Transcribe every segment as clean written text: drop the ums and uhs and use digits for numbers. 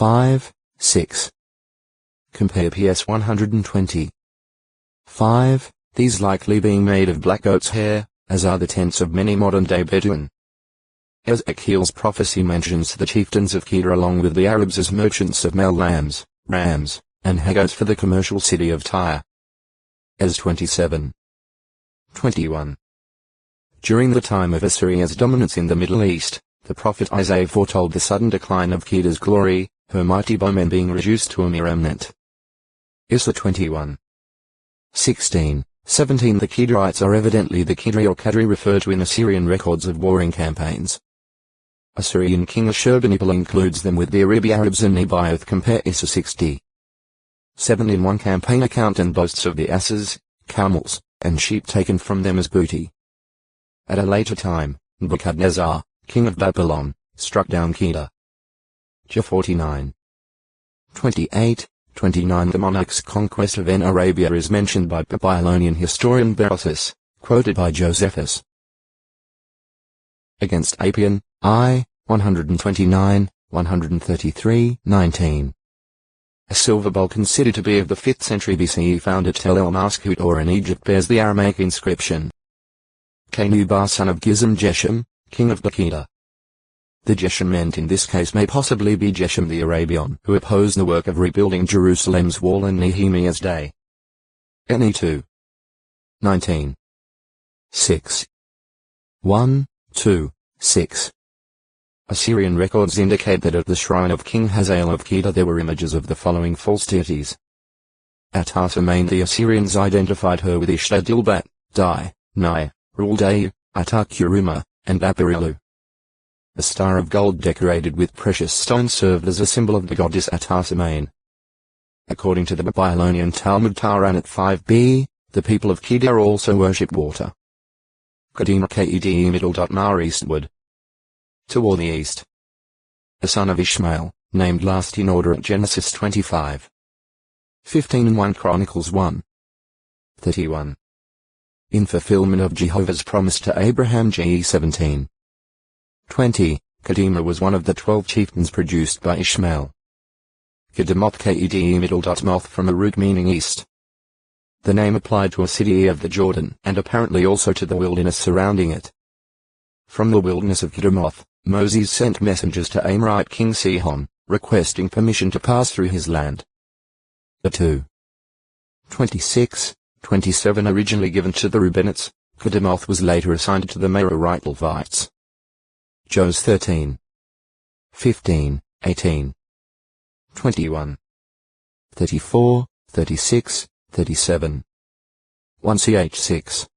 5, 6. Compare PS 120. 5. These likely being made of black goat's hair, as are the tents of many modern-day Bedouin. Ezekiel's prophecy mentions the chieftains of Kedar along with the Arabs as merchants of male lambs, rams, and goats for the commercial city of Tyre. Es 27. 21. During the time of Assyria's dominance in the Middle East, the prophet Isaiah foretold the sudden decline of Kedar's glory, her mighty bowmen being reduced to a mere remnant. Issa 21. 16. 17. The Kedarites are evidently the Kedri or Kadri referred to in Assyrian records of warring campaigns. Assyrian king Ashurbanipal includes them with the Arabi Arabs and Nebaioth. Compare Issa 60. 7. In one campaign account and boasts of the asses, camels, and sheep taken from them as booty. At a later time, Nebuchadnezzar, king of Babylon, struck down Kedar. Jah 49. 28. 29. The monarch's conquest of Arabia is mentioned by Babylonian historian Berosus, quoted by Josephus. Against Apian, I, 129, 133, 19. A silver bowl considered to be of the 5th century BCE found at Tel el-Maskut or in Egypt bears the Aramaic inscription. Kenubar son of Gizim Jeshem, king of Kedar. The Jeshem meant in this case may possibly be Jeshem the Arabian, who opposed the work of rebuilding Jerusalem's wall in Nehemiah's day. Ne 2. 19. 6. 1, 2, 6. Assyrian records indicate that at the shrine of King Hazael of Kedar there were images of the following false deities. At Atartamain the Assyrians identified her with Ishtadilbat, Di, Nai, Ruldeu, Atarkuruma, and Aparilu. A star of gold decorated with precious stones served as a symbol of the goddess Atartamain. According to the Babylonian Talmud Taranat 5b, the people of Kedar also worship water. Kadima Ked middle. Eastward. Toward the east. A son of Ishmael, named last in order at Genesis 25. 15 and 1 Chronicles 1. 31. In fulfillment of Jehovah's promise to Abraham Ge 17. 20. Kadima was one of the 12 chieftains produced by Ishmael. Kedemoth Ked middle. Moth from a root meaning east. The name applied to a city of the Jordan and apparently also to the wilderness surrounding it. From the wilderness of Kedemoth, Moses sent messengers to Amorite king Sihon, requesting permission to pass through his land. The 2. 26, 27 originally given to the Reubenites, Kedemoth was later assigned to the Merarite Levites. Jos 13. 15, 18. 21. 34, 36, 37. 1 ch 6.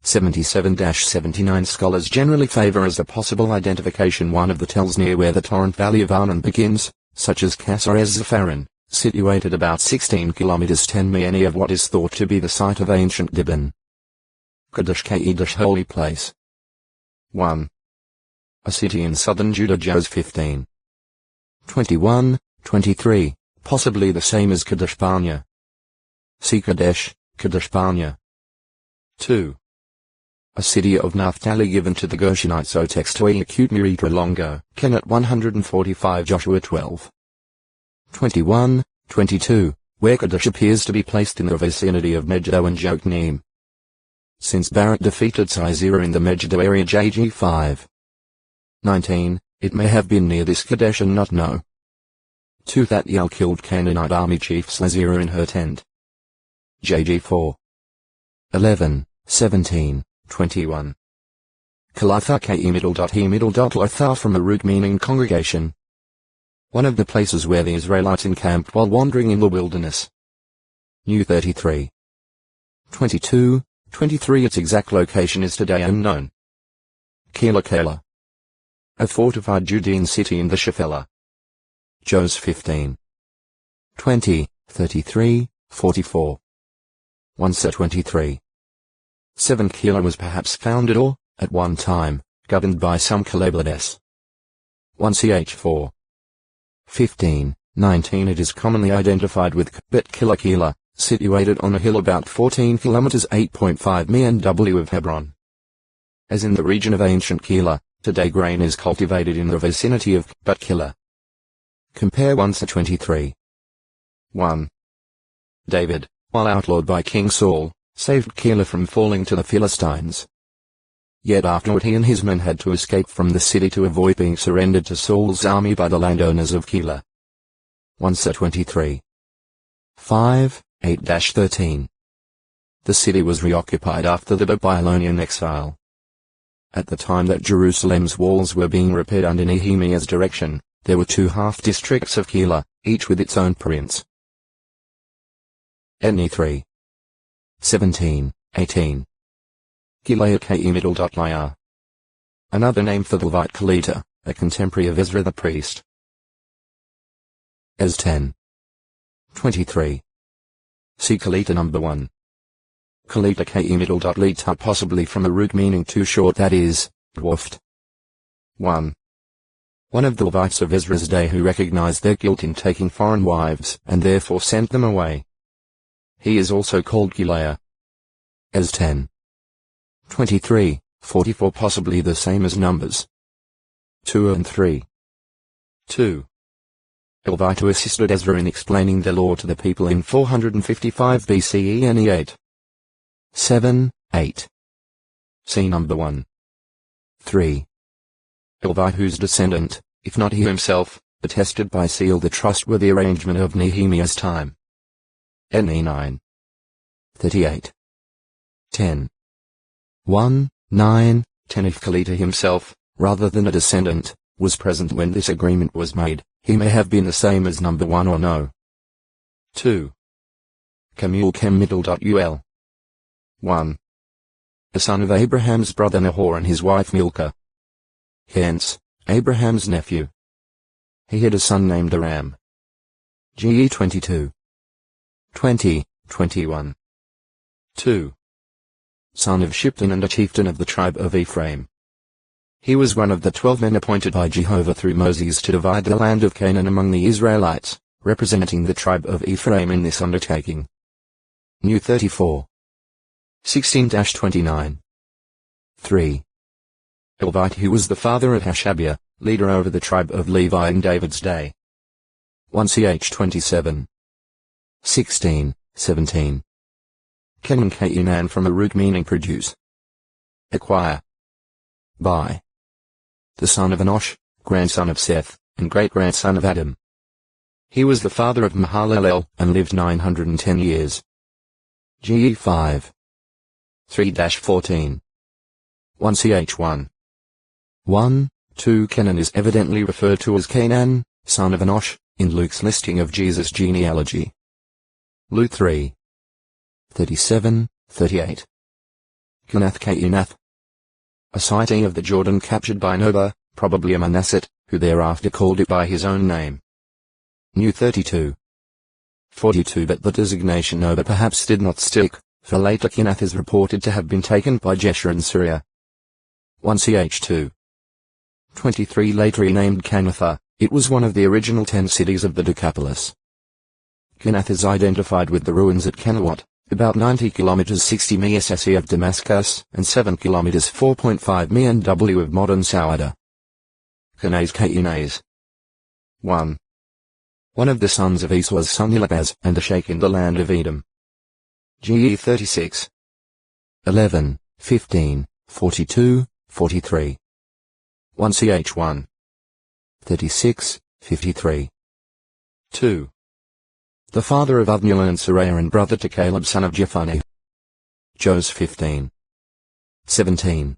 77-79 Scholars generally favor as a possible identification one of the tells near where the torrent valley of Arnon begins, such as Qasr ez-Zafaran, situated about 16 km 10 mi of what is thought to be the site of ancient Dibon. Kadesh Kadesh Holy Place. 1. A city in southern Judah. Jos 15. 21, 23, possibly the same as Kadesh Barnea. See Kadesh, Kadesh Barnea. 2. A city of Naphtali given to the Gershonites. O textoi acute miritra longo, Kenet 145 Joshua 12. 21, 22, where Kadesh appears to be placed in the vicinity of Megiddo and Jokneam. Since Barak defeated Sisera in the Megiddo area. JG 5. 19, it may have been near this Kadesh and not no. 2. That Yel killed Canaanite army chief Sisera in her tent. JG 4. 11, 17, 21. Kalatha Ke middle. He middle. Lothar from a root meaning congregation. One of the places where the Israelites encamped while wandering in the wilderness. New 33. 22, 23 Its exact location is today unknown. Kela. A fortified Judean city in the Shephelah. Jos 15. 20, 33, 44. 1 23. 7 Kela was perhaps founded or, at one time, governed by some Caleblades. 1 ch 4. 15, 19 It is commonly identified with Bet Kila, situated on a hill about 14 km 8.5 mi NW of Hebron. As in the region of ancient Kela, today grain is cultivated in the vicinity of Bet Kila. Compare 1:23. 1. David, while outlawed by King Saul, saved Keilah from falling to the Philistines. Yet afterward he and his men had to escape from the city to avoid being surrendered to Saul's army by the landowners of Keilah. 1:23. 5, 8-13. The city was reoccupied after the Babylonian exile. At the time that Jerusalem's walls were being repaired under Nehemiah's direction, there were 2 half-districts of Keilah, each with its own prince. Ne 3. 17, 18. Gilead. Another name for the Levite Kelita, a contemporary of Ezra the priest. Es 10. 23. See Kelita number 1. Kelita Lita, possibly from a root meaning too short, that is, dwarfed. 1. One of the Levites of Ezra's day who recognized their guilt in taking foreign wives and therefore sent them away. He is also called Gilead. Es 10. 23, 44, possibly the same as Numbers 2 and 3. 2. A Levite who assisted Ezra in explaining the law to the people in 455 BCE and 8. 7, 8. See number 1. 3. A Levite whose descendant, if not he himself, attested by seal the trustworthy arrangement of Nehemiah's time. Ne 9. 38. 10. 1, 9, 10. If Kelita himself, rather than a descendant, was present when this agreement was made, he may have been the same as number 1 or no. 2. Ul. 1. The son of Abraham's brother Nahor and his wife Milcah. Hence, Abraham's nephew. He had a son named Aram. Ge 22. 20, 21. 2. Son of Shipton and a chieftain of the tribe of Ephraim. He was one of the 12 men appointed by Jehovah through Moses to divide the land of Canaan among the Israelites, representing the tribe of Ephraim in this undertaking. New 34. 16-29. 3. A Levite who was the father of Hashabiah, leader over the tribe of Levi in David's day. 1 Ch 27. 16, 17. Kenan from a root meaning produce. Acquire. By. The son of Enosh, grandson of Seth, and great-grandson of Adam. He was the father of Mahalalel, and lived 910 years. Ge 5. 3-14. 1 Ch 1. 1, 2. Kenan is evidently referred to as Canaan, son of Enosh, in Luke's listing of Jesus' genealogy. Luke 3. 37, 38. Kenath. A sighting of the Jordan captured by Noah, probably a Manasseh, who thereafter called it by his own name. New 32. 42. But the designation Noah perhaps did not stick, for later Kenath is reported to have been taken by Jeshua in Syria. 1 Ch 2. 23. Later renamed Kanatha, it was one of the original 10 cities of the Decapolis. Kenath is identified with the ruins at Kenawat, about 90 km 60 mi of Damascus, and 7 km 4.5 mi NW of modern Sawada. Kenaz. 1. One of the sons of Esau's son Elibaz, and a sheikh in the land of Edom. Ge 36. 11, 15, 42, 43. 1 Ch 1. 36, 53. 2. The father of Othniel and Saraiah and brother to Caleb son of Jephunneh. Jos 15. 17.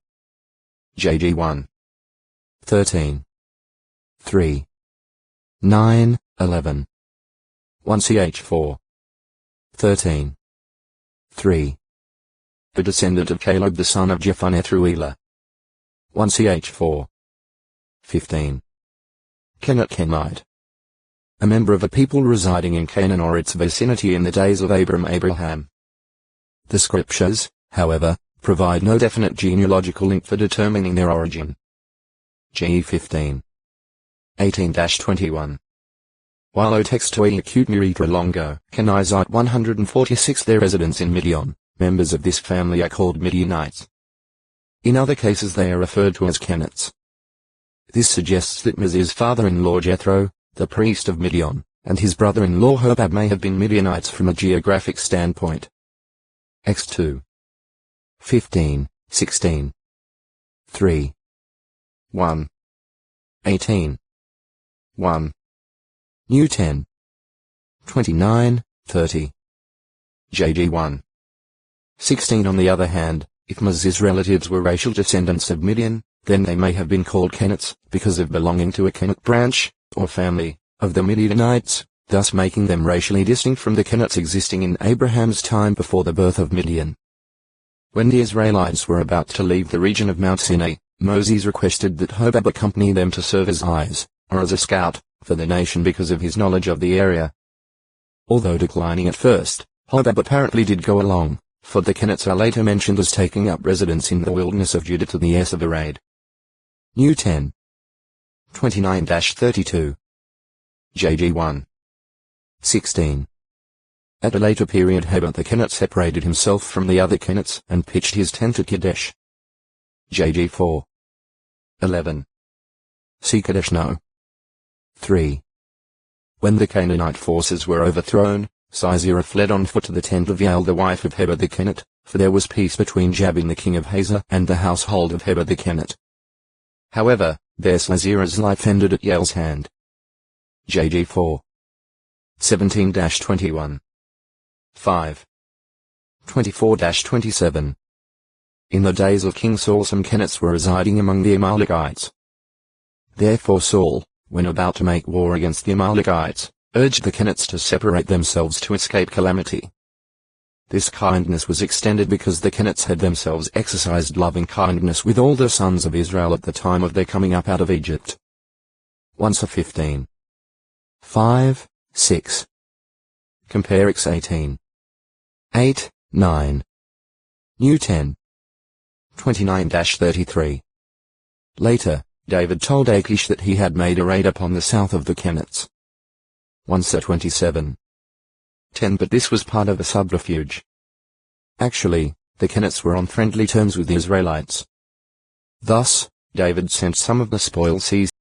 Jg 1. 13. 3. 9, 11. 1 Ch 4. 13. 3. The descendant of Caleb the son of Jephunneh through Elah. 1 Ch 4. 15. Kenite. A member of a people residing in Canaan or its vicinity in the days of Abraham. The scriptures, however, provide no definite genealogical link for determining their origin. Ge 15. 18-21. While O textoi acute miritra longo, Kenizite 146 their residents in Midian, members of this family are called Midianites. In other cases they are referred to as Kenites. This suggests that Moses' father-in-law Jethro, the priest of Midian, and his brother-in-law Hobab may have been Midianites from a geographic standpoint. X2. 15, 16. 3. 1. 18. 1. New 10. 29, 30. JG 1. 16. On the other hand, if Moses' relatives were racial descendants of Midian, then they may have been called Kenites, because of belonging to a Kenite branch, or family, of the Midianites, thus making them racially distinct from the Kenites existing in Abraham's time before the birth of Midian. When the Israelites were about to leave the region of Mount Sinai, Moses requested that Hobab accompany them to serve as eyes, or as a scout, for the nation because of his knowledge of the area. Although declining at first, Hobab apparently did go along, for the Kenites are later mentioned as taking up residence in the wilderness of Judah to the east of Arad. New 10. 29-32. JG 1. 16. At a later period Hobab the Kenite separated himself from the other Kenites and pitched his tent at Kadesh. JG 4. 11. See Kadesh No. 3. When the Canaanite forces were overthrown, Sisera fled on foot to the tent of Yael the wife of Hobab the Kenite, for there was peace between Jabin the king of Hazor and the household of Hobab the Kenite. However, there Sisera's life ended at Yael's hand. JG 4. 17-21. 5. 24-27. In the days of King Saul some Kenites were residing among the Amalekites. Therefore Saul, when about to make war against the Amalekites, urged the Kenites to separate themselves to escape calamity. This kindness was extended because the Kenites had themselves exercised loving kindness with all the sons of Israel at the time of their coming up out of Egypt. 1 Saw 15. 5, 6. Compare X 18. 8, 9. New 10. 29-33. Later, David told Achish that he had made a raid upon the south of the Kenites. 1 Saw 27. 10. But this was part of a subterfuge. Actually, the Kenites were on friendly terms with the Israelites. Thus, David sent some of the spoil seized